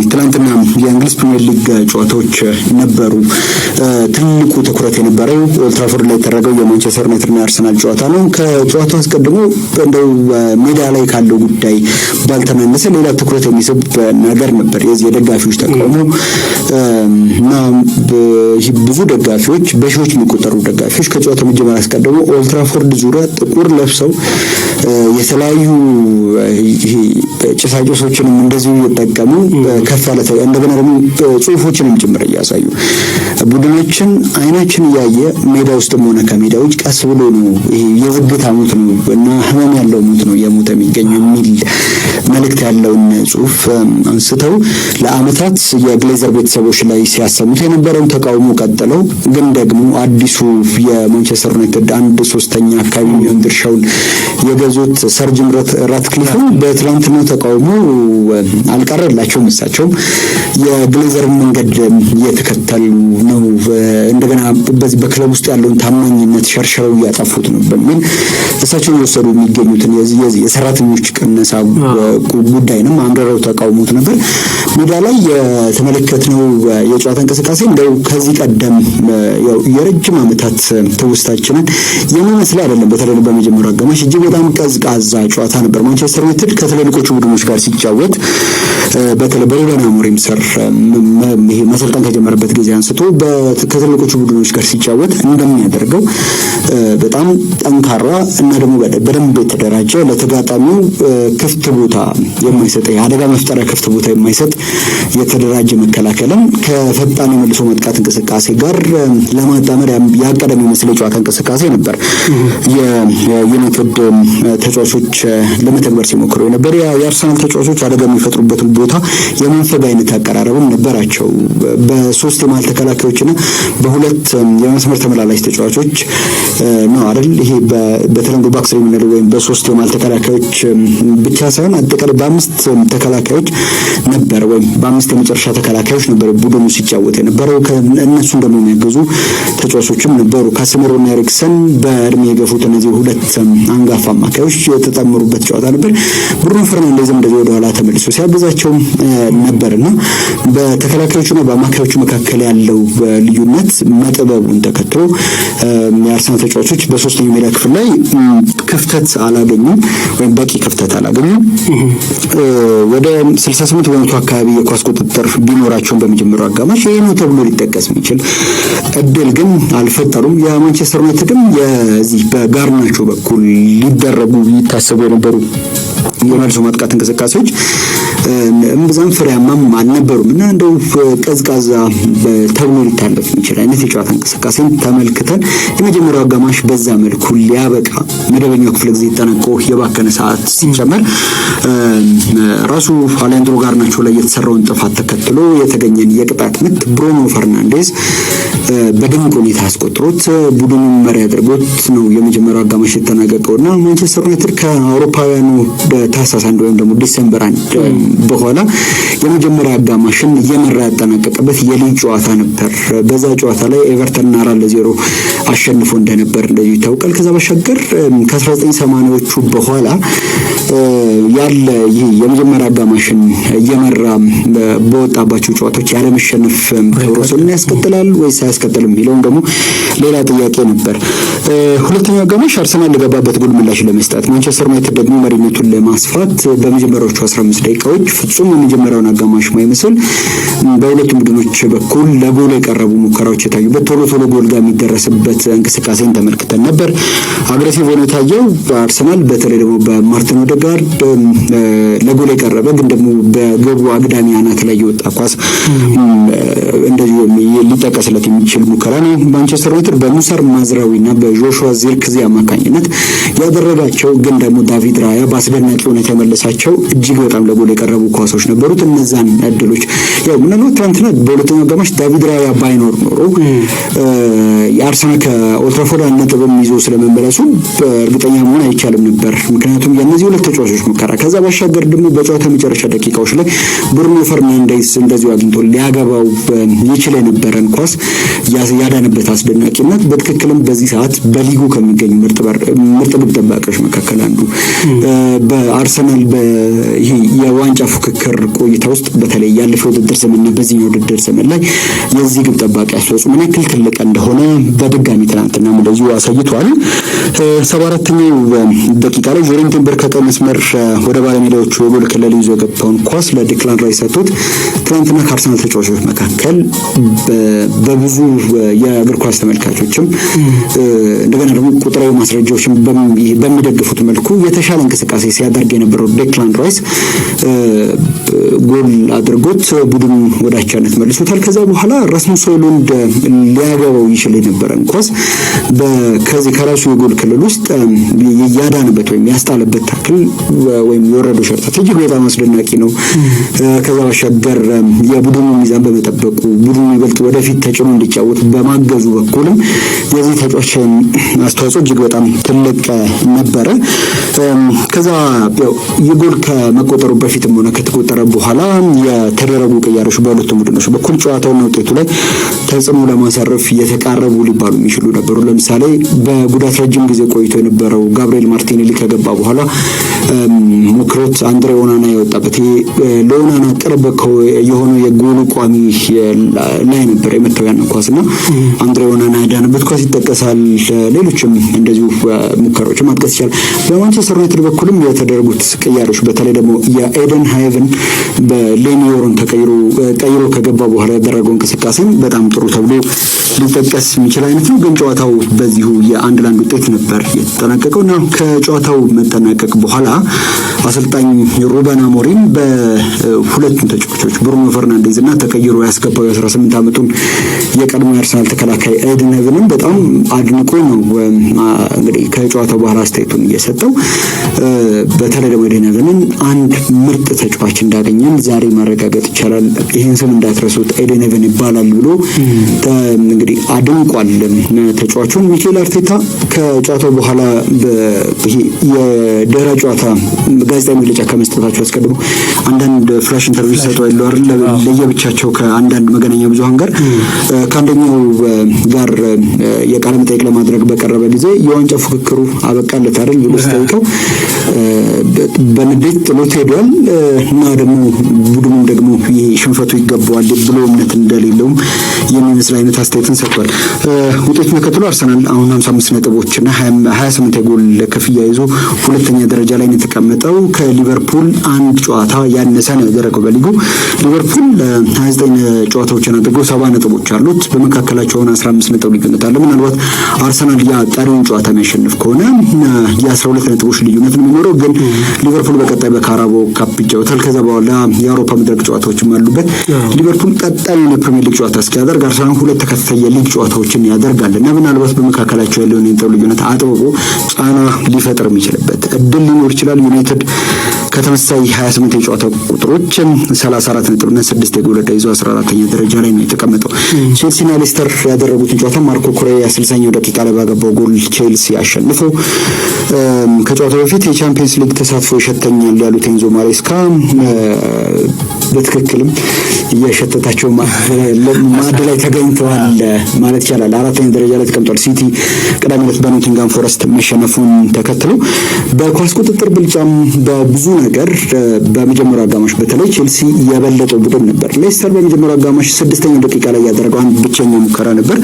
ትላንትና የእንግሊዝ ፕሪሚየር ሊግ ጨዋታዎች ነበሩ። ትልቁ ትኩረት የነበረው ኦልድ ትራፎርድ ላይ የተደረገው የማንቸስተር ዩናይትድ እና አርሰናል ጨዋታ ነው። ከጨዋታው አስቀድሞ እንደው ሜዳ ላይ ካለው ጉዳይ ባልተናነሰ ሌላ ትኩረት የሚስብ ነገር ነበር የዚህ የደጋፊዎች ተቃውሞ እና ብዙ ደጋፊዎች በሺዎች የሚቆጠሩ ደጋፊዎች ከጨዋታው መጀመሪያ አስቀድሞ ኦልድ ትራፎርድ ዙሪያ ጥቁር ለብሰው የተለያዩ ጭሳጭሶችንም እንደዚሁ እየተጠቀሙ ከፍ ያለ እንደገና ደግሞ ጽሁፎችንም ጭምር እያሳዩ ቡድኖችን አይናችን እያየ ሜዳ ውስጥም ሆነ ከሜዳ ውጭ ቀስ ብሎ ነው ይሄ የዝግታ ሞት ነው እና ህመም ያለው ሞት ነው የሞተ የሚገኘው የሚል መልእክት ያለውን ጽሁፍ አንስተው ለአመታት የግሌዘር ቤተሰቦች ላይ ሲያሰሙት የነበረውን ተቃውሞ ቀጥለው ግን ደግሞ አዲሱ የማንቸስተር ዩናይትድ 1/3 አካባቢ የሚሆን ድርሻውን የገዙት ሰር ጂም ራትክሊፍ በትላንትናው ተቃውሞ አልቀረላቸውም። እሳቸው የግሌዘር መንገድ እየተከተሉ ነው፣ እንደገና በዚህ በክለብ ውስጥ ያለውን ታማኝነት ሸርሽረው እያጠፉት ነው በሚል እሳቸው እየወሰዱ የሚገኙትን የሰራተኞች ቅነሳ ጉዳይንም አምርረው ተቃውሞት ነበር። ሜዳ ላይ የተመለከትነው የጨዋታ እንቅስቃሴ እንደው ከዚህ ቀደም የረጅም ዓመታት ትውስታችንን የሚመስል አይደለም። በተለይ በመጀመሪያው አጋማሽ እጅግ በጣም ቀዝቃዛ ጨዋታ ነበር። ማንቸስተር ዩናይትድ ከትልልቆቹ ቡድኖች ጋር ሲጫወት በተለይ በሩበን አሞሪም ስር ይሄ መሰልጠን ከጀመረበት ጊዜ አንስቶ ከትልልቆቹ ቡድኖች ጋር ሲጫወት እንደሚያደርገው በጣም ጠንካራ እና ደግሞ በደንብ የተደራጀ ለተጋጣሚው ክፍት ቦታ የማይሰጥ የአደጋ መፍጠሪያ ክፍት ቦታ የማይሰጥ የተደራጀ መከላከልን ከፈጣን የመልሶ ማጥቃት እንቅስቃሴ ጋር ለማጣመር ያቀደ የሚመስል የጨዋታ እንቅስቃሴ ነበር የዩናይትድ ተጫዋቾች ለመተግበር ሲሞክሩ የነበር። የአርሰናል ተጫዋቾች አደጋ የሚፈጥሩበትን ቦታ የመንፈግ አይነት አቀራረብም ነበራቸው። በሶስት የመሃል ተከላካዮችና በሁለት የመስመር ተመላላሽ ተጫዋቾች ነው አይደል? ይሄ በተለምዶ ባክስሪ የምንለው ወይም በሶስት የመሃል ተከላካዮች ብቻ ሳይሆን አጠቃላይ በአምስት ተከላካዮች ነበር ወይም በአምስት የመጨረሻ ተከላካዮች ነበር ቡድኑ ሲጫወት የነበረው። እነሱን ደግሞ የሚያገዙ ተጫዋቾችም ነበሩ። ካሴሜሮና ኤሪክሰን በእድሜ የገፉት እነዚህ ሁለት አንጋፋ አማካዮች የተጣመሩበት ጨዋታ ነበር። ብሩኖ ፈርናንዴዝም እንደዚህ ወደ ኋላ ተመልሶ ሲያግዛቸው ነበርና በተከላካዮቹና በአማካዮቹ መካከል ያለው ልዩነት መጥበቡን ተከትሎ የአርሰናል ተጫዋቾች በሶስተኛው ሜዳ ክፍል ላይ ክፍተት አላገኙም ወይም በቂ ክፍተት አላገኙም። ወደ 68 በመቶ አካባቢ የኳስ ቁጥጥር ቢኖራቸውም በመጀመሪያው አጋማሽ ይሄ ነው ተብሎ ሊጠቀስ የሚችል እድል ግን አልፈጠሩም። የማንቸስተር ዩናይትድም የዚህ በጋርናቾ በኩል ሊደረጉ ይታሰቡ የነበሩ የመልሶ ማጥቃት እንቅስቃሴዎች እምብዛም ፍሬያማም አልነበሩም እና እንደው ቀዝቃዛ ተብሎ ሊታለፍ የሚችል አይነት የጨዋታ እንቅስቃሴን ተመልክተን የመጀመሪያው አጋማሽ በዛ መልኩ ሊያበቃ መደበኛው ክፍለ ጊዜ ተጠናቆ የባከነ ሰዓት ሲጨመር ራሱ አሌንድሮ ጋርናቾ ላይ የተሰራውን ጥፋት ተከትሎ የተገኘን የቅጣት ምት ብሩኖ ፈርናንዴዝ በድንቅ ሁኔታ አስቆጥሮት ቡድኑን መሪ አድርጎት ነው የመጀመሪያው አጋማሽ የተጠናቀቀውና ማንቸስተር ዩናይትድ ከአውሮፓውያኑ ታህሳስ 1 ወይም ደግሞ ዲሴምበር 1 በኋላ የመጀመሪያ አጋማሽን እየመራ ያጠናቀቀበት የሊግ ጨዋታ ነበር። በዛ ጨዋታ ላይ ኤቨርተን 4-0 አሸንፎ እንደነበር እንደዚህ ይታወቃል። ከዛ ባሻገር ከ1980ዎቹ በኋላ ያለ ይህ የመጀመሪያ አጋማሽን እየመራ በወጣባቸው ጨዋታዎች ያለመሸነፍ ፕሮሰስን ያስቀጥላል ወይስ አያስቀጥልም የሚለውም ደግሞ ሌላ ጥያቄ ነበር። ሁለተኛው አጋማሽ አርሰናል ለገባበት ጎል ምላሽ ለመስጠት ማንቸስተር ዩናይትድ ደግሞ መሪነቱን ለማስፋት በመጀመሪያዎቹ 15 ደቂቃዎች ፍጹም የመጀመሪያውን አጋማሽ ማይመስል በሁለቱም ቡድኖች በኩል ለጎል የቀረቡ ሙከራዎች የታዩበት ቶሎ ጎል ጋር የሚደረስበት እንቅስቃሴን ተመልክተን ነበር። አግሬሲቭ ሆኖ ታየው አርሰናል በተለይ ደግሞ በማርቲን ኦዴጋርድ ለጎል የቀረበ ግን ደግሞ በግቡ አግዳሚ አናት ላይ የወጣ ኳስ እንደዚህ ሊጠቀስለት የሚችል ሙከራ ነው። ማንቸስተር ዩናይትድ በሙሳር ማዝራዊና በጆሹዋ ዚርክዚ አማካኝነት ያደረጋቸው ግን ደግሞ ዳቪድ ራያ በአስደናቂ ሁኔታ የመለሳቸው እጅግ በጣም ለጎል የቀረቡ ኳሶች ነበሩት። እነዛን እድሎች ያው ምንነው ትናንትና በሁለተኛው አጋማሽ ዳቪድ ራያ ባይኖር ኖሮ የአርሰናል ከኦልድ ትራፎርድ ነጥብም ይዞ ስለመመለሱ እርግጠኛ መሆን አይቻልም ነበር። ምክንያቱም የእነዚህ ሁለት ተጫዋቾች ሙከራ። ከዛ ባሻገር ደግሞ በጨዋታ መጨረሻ ደቂቃዎች ላይ ብሩኖ ፈርናንዴዝ እንደዚሁ አግኝቶ ሊያገባው ይችል የነበረን ኳስ ያዳነበት አስደናቂነት በትክክልም በዚህ ሰዓት በሊጉ ከሚገኙ ምርጥ ግብ ጠባቂዎች መካከል አንዱ በአርሰናል ይሄ የዋንጫ ፉክክር ቆይታ ውስጥ በተለይ ያለፈው ውድድር ዘመንና በዚህኛው ውድድር ዘመን ላይ የዚህ ግብ ጠባቂ አስተዋጽኦ ምን ያክል ትልቅ እንደሆነ በድጋሚ ትናንትና እንደዚሁ አሳይቷል። 74ኛው ደቂቃ ላይ ጆሬንቴንበርግ ከቀይ መስመር ወደ ባለሜዳዎቹ የጎል ክልል ይዞ የገባውን ኳስ ለዲክላን ራይስ ሰጥቶት ትናንትና ከአርሰናል ተጫዋቾች መካከል በብዙ የእግር ኳስ ተመልካቾችም እንደገና ደግሞ ቁጥራዊ ማስረጃዎችን በሚደግፉት መልኩ የተሻለ እንቅስቃሴ ሲያደርግ የነበረው ዲክላን ራይስ ጎል አድርጎት ቡድኑ ወደ አቻነት መልሶታል። ከዛ በኋላ ራስሙስ ሆይሉንድ ሊያገባው ይችል የነበረን ኳስ ከዚህ ከራሱ የጎል ክልል ውስጥ ያዳነበት ወይም ያስጣለበት ታክል ወይም የወረዱ ሸርተት እጅግ በጣም አስደናቂ ነው። ከዛ ባሻገር የቡድኑ ሚዛን በመጠበቁ ቡድኑ ይበልጥ ወደፊት ተጭኖ እንዲጫወት በማገዙ በኩልም የዚህ ተጫዋች አስተዋጽኦ እጅግ በጣም ትልቅ ነበረ። ከዛ የጎል ከመቆጠሩ በፊትም ሆነ ከተቆጠረ በኋላ የተደረጉ ቅያሬዎች በሁለቱም ቡድኖች በኩል ጨዋታውና ውጤቱ ላይ ተጽዕኖ ለማሳረፍ የተቃረቡ ሊባሉ የሚችሉ ነበሩ። ለምሳሌ በጉዳት ረጅም ጊዜ ቆይቶ የነበረው ጋብሪኤል ማርቲኔሊ ከገባ በኋላ ሞክሮት አንድሬ ኦናና የወጣበት ለኦናና ቅርብ የሆነው የጎሉ ቋሚ ላይ ነበር የመታው ያን ኳስና አንድሬ ኦናና ያዳነበት ኳስ ይጠቀሳል። ሌሎችም እንደዚሁ ሙከራዎች ማጥቀስ ይቻላል። በማንቸስተር ዩናይትድ በኩልም የተደረጉት ቅያሬዎች በተለይ ደግሞ የኤደን ሃይቨን በሌኒዮሮን ቀይሮ ከገባ በኋላ ያደረገው እንቅስቃሴም በጣም ጥሩ ተብሎ ሊጠቀስ የሚችል አይነት ነው። ግን ጨዋታው በዚሁ የአንድ ለአንድ ውጤት ነበር የተጠናቀቀው እና ከጨዋታው መጠናቀቅ በኋላ አሰልጣኝ ሩበን አሞሪም በሁለቱም ተጫዋቾች ብሩኖ ፈርናንዴዝ እና ተቀይሮ ያስገባው የ18 ዓመቱን የቀድሞ የአርሰናል ተከላካይ ኤደን ሃይቨንን በጣም አድንቆ ነው እንግዲህ ከጨዋታው በኋላ አስተያየቱን እየሰጠው በተለይ ደግሞ ኤደን ሃይቨንን አንድ ምርጥ ተጫዋች እንዳገኘን ዛሬ ማረጋገጥ ይቻላል፣ ይህን ስም እንዳትረሱት ኤደን ሃይቨን ይባላል ብሎ እንግዲህ አድንቋል ተጫዋቹን። ሚኬል አርቴታ ከጨዋታው በኋላ የድህረ ጨዋታ ጋዜጣዊ መግለጫ ከመስጠታቸው አስቀድሞ አንዳንድ ፍላሽ ኢንተርቪው ሰጥተው ለየብቻቸው ከአንዳንድ መገናኛ ብዙሃን ጋር ከአንደኛው ጋር የቃለ መጠይቅ ለማድረግ በቀረበ ጊዜ የዋንጫ ፉክክሩ አበቃለት አይደል ብሎ ሲጠይቀው በንዴት ጥሎት ሄዷል እና ደግሞ ቡድኑም ደግሞ ይሄ ሽንፈቱ ይገባዋል ብሎ እምነት እንደሌለውም የሚመስል አይነት አስተያየትን ሰጥቷል። ውጤቱን ተከትሎ አርሰናል አሁን 55 ነጥቦችና 28 የጎል ክፍያ ይዞ ሁለተኛ ደረጃ ላይ ነው የተቀመጠው። ከሊቨርፑል አንድ ጨዋታ ያነሰ ነው ያደረገው በሊጉ። ሊቨርፑል 29 ጨዋታዎችን አድርጎ 70 ነጥቦች አሉት። በመካከላቸው 15 ነጥብ ልዩነት አለ። ምናልባት አርሰናል ቀሪውን ጨዋታ የሚያሸንፍ ከሆነ የ12 ነጥቦች ልዩነት ነው የሚኖረው። ግን ሊቨርፑል በቀጣይ በካራቦ ካፕ ይጫወታል። ከዛ በኋላ የአውሮፓ መድረክ ጨዋታዎችም አሉበት። ሊቨርፑል ቀጣዩን የፕሪሚየር ሊግ ጨዋታ እስኪያደርግ አርሰናል ሁለት ተከታታይ የሊግ ጨዋታዎችን ያደርጋል እና ምናልባት በመካከላቸው ያለውን የነጥብ ልዩነት አጥብቆ ጫና ሊፈጥር የሚችልበት እድል ሊኖር ይችላል። ዩናይትድ ከተመሳሳይ 28 የጨዋታ ቁጥሮች 34 ነጥብና 6 የጎል ዕዳ ይዞ 14ኛ ደረጃ ላይ ነው የተቀመጠው። ቼልሲና ሌስተር ያደረጉትን ጨዋታ ማርኮ ኩሬያ 60ኛው ደቂቃ ላይ ባገባው ጎል ቼልሲ አሸንፈው ከጨዋታው በፊት የቻምፒየንስ ሊግ ተሳትፎ ይሸተኛል ያሉት ኤንዞ ማሬስካ በትክክልም እየሸተታቸው ማዕድ ላይ ተገኝተዋል ማለት ይቻላል። 4ኛ ደረጃ ላይ ተቀምጧል። ሲቲ ቅዳሜ ዕለት በኖቲንጋም ፎረስት መሸነፉን ተከትሎ በኳስ ቁጥጥር ብልጫም በብዙ ነገር በመጀመሪያው አጋማሽ በተለይ ቼልሲ የበለጠው ቡድን ነበር። ሌስተር በመጀመሪያው አጋማሽ 6ኛው ደቂቃ ላይ ያደረገው አንድ ብቸኛ ሙከራ ነበር።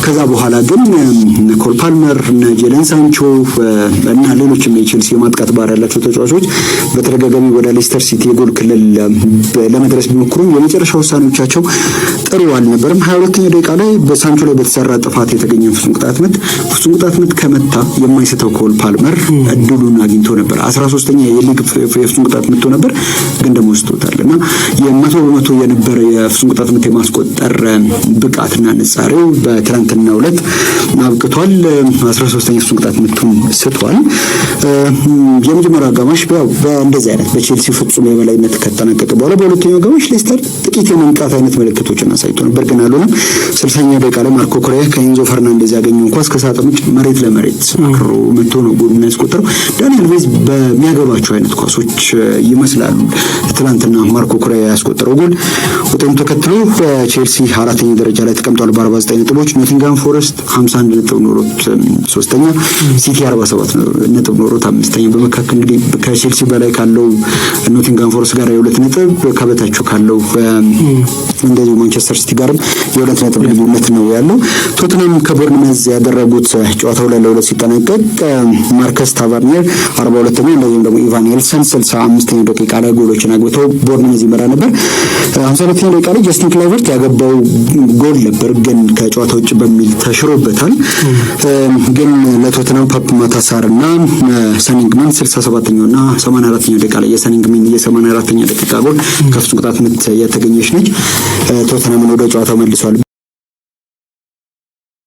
ከዛ በኋላ ግን ኮል ፓልመር እና ጄለን ሳንቾ እና ሌሎችም የቼልሲ የማጥቃት ባህሪ ያላቸው ተጫዋቾች በተደጋጋሚ ወደ ሌስተር ሲቲ የጎል ክልል ለመድረስ ቢሞክሩም የመጨረሻ ውሳኔዎቻቸው ጥሩ አልነበረም። 22ኛው ደቂቃ ላይ በሳንቾ ላይ በተሰራ ጥፋት የተገኘ ፍጹም ቅጣት ምት ከመታ የማይስተው ኮል ፓልመር እድሉን አግኝቶ ነበር። 13ኛ የሊግ የፍጹም ቅጣት ምት ነበር፣ ግን ደግሞ ስቶታልና የ100% የነበረ የፍጹም ቅጣት ምት የማስቆጠር ብቃትና ንጻሬው በትናንትናው ዕለት አብቅቷል። 13ኛ ፍጹም ቅጣት ምቱን ስቷል። የመጀመሪያው አጋማሽ በእንደዚህ አይነት በቼልሲ ፍጹም የበላይነት ከተጠናቀቀ በኋላ በሁለተኛው አጋማሽ ሌስተር ጥቂት የመንቃት አይነት ምልክቶችን አሳይቶ ነበር፣ ግን አልሆነም። 60ኛው ደቂቃ ላይ ማርኮ ኩሬያ ከኤንዞ ፈርናንዴዝ ያገኘውን ኳስ ከሳጥን ውጭ መሬት ለመሬት አክሮ መቶ ነው ጎል ያስቆጠረው። ዳንኤል ቬዝ በሚያገባቸው አይነት ኳሶች ይመስላሉ። ትናንትና ማርኮ ኩሬያ ያስቆጠረው ጎል ውጤቱን ተከትሎ ቼልሲ አራተኛ ደረጃ ላይ ተቀምጧል በ49 ነጥቦች። ኖቲንጋም ፎረስት 51 ነጥብ ኖሮት ሶስተኛ፣ ሲቲ 47 ነጥብ ኖሮት አምስተኛ። በመካከል እንግዲህ ከቼልሲ በላይ ካለው ኖቲንጋም ፎረስት ጋር የ2 ነጥብ ከበታቸው ካለው እንደዚሁ ማንቸስተር ሲቲ ጋርም የ2 ነጥብ ልዩነት ነው ያለው። ቶተንሃም ከቦርንመዝ ያደረጉት ጨዋታው ላይ ለ2 ሲጠናቀቅ ማርከስ ታቨርኒየር 42ኛ እንደዚሁም ደግሞ ኢቫን ኤልሰን 65ኛ ደቂቃ ላይ ጎሎችን አግብተው ቦርንመዝ ይመራ ነበር። 52ኛ ደቂቃ ላይ ጀስቲን ክላይቨርት ያገባው ጎል ነበር፣ ግን ከጨዋታ ውጭ በሚል ተሽሮበታል። ግን ለቶተንሃም ፓፕ ማታሳር እና ሰኒንግመን 67ኛው እና 84ኛው ደቂቃ ላይ የሰኒንግመን የ84ኛ ደቂቃ ጎል ከፍጹም ቅጣት ምት የተገኘች ነች። ቶተንሃምን ወደ ጨዋታው መልሷል።